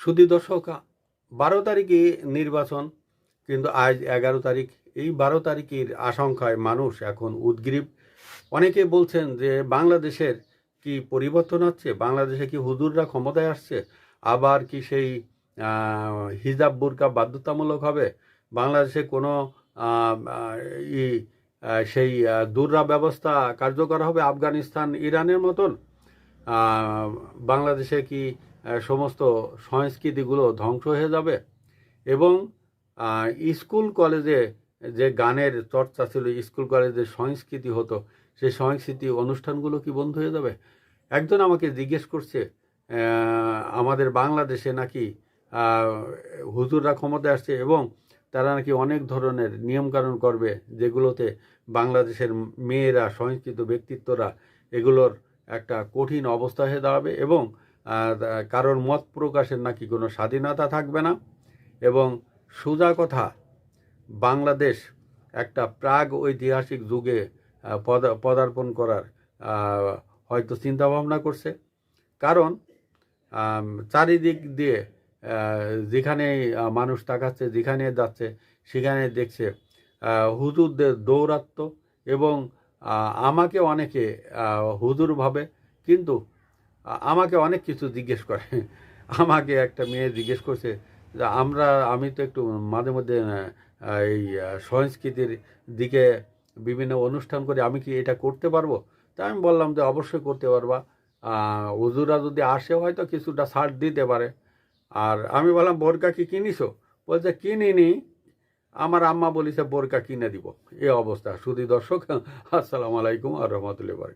শুধু দর্শক, 12 তারিখে নির্বাচন, কিন্তু আজ 11 তারিখ। এই 12 তারিখের আশঙ্কায় মানুষ এখন উদ্গ্রীব। অনেকে বলছেন যে বাংলাদেশের কি পরিবর্তন হচ্ছে, বাংলাদেশে কি হুজুররা ক্ষমতায় আসছে, আবার কি সেই হিজাব বুরকা বাধ্যতামূলক হবে, বাংলাদেশে কোনো সেই দুর্রা ব্যবস্থা কার্যকর হবে আফগানিস্তান ইরানের মতন, বাংলাদেশে কি সমস্ত সংস্কৃতিগুলো ধ্বংস হয়ে যাবে, এবং স্কুল কলেজে যে গানের চর্চা ছিল, স্কুল কলেজে সংস্কৃতি হতো, সেই সংস্কৃতি অনুষ্ঠানগুলো কি বন্ধ হয়ে যাবে। একজন আমাকে জিজ্ঞেস করছে আমাদের বাংলাদেশে নাকি হুজুররা ক্ষমতায় আসছে এবং তারা নাকি অনেক ধরনের নিয়মকানুন করবে, যেগুলোতে বাংলাদেশের মেয়েরা, সংস্কৃত ব্যক্তিত্বরা এগুলোর একটা কঠিন অবস্থা হয়ে দাঁড়াবে, এবং কারোর মত প্রকাশের নাকি কোনো স্বাধীনতা থাকবে না। এবং সোজা কথা, বাংলাদেশ একটা প্রাগ ঐতিহাসিক যুগে পদার্পণ করার হয়তো চিন্তাভাবনা করছে। কারণ চারিদিক দিয়ে যেখানে মানুষ তাকাচ্ছে, যেখানে যাচ্ছে সেখানে দেখছে হুজুরদের দৌরাত্ম্য, এবং আমাকে অনেকে হুজুর ভাবে, কিন্তু আমাকে অনেক কিছু জিজ্ঞেস করে। আমাকে একটা মেয়ে জিজ্ঞেস করছে যে আমি তো একটু মাঝে মধ্যে এই সংস্কৃতির দিকে বিভিন্ন অনুষ্ঠান করে, আমি কি এটা করতে পারবো? তা আমি বললাম যে অবশ্যই করতে পারবা, হুজুরা যদি আসে হয়তো কিছুটা ছাড় দিতে পারে। আর আমি বললাম বোরকা কি কিনিছো? বলছে কিনিনি, আমার আম্মা বলিছে বোরকা কিনে দিব। এই অবস্থা। শুধু দর্শক, আসসালামু আলাইকুম আর রহমতুল্লাহ।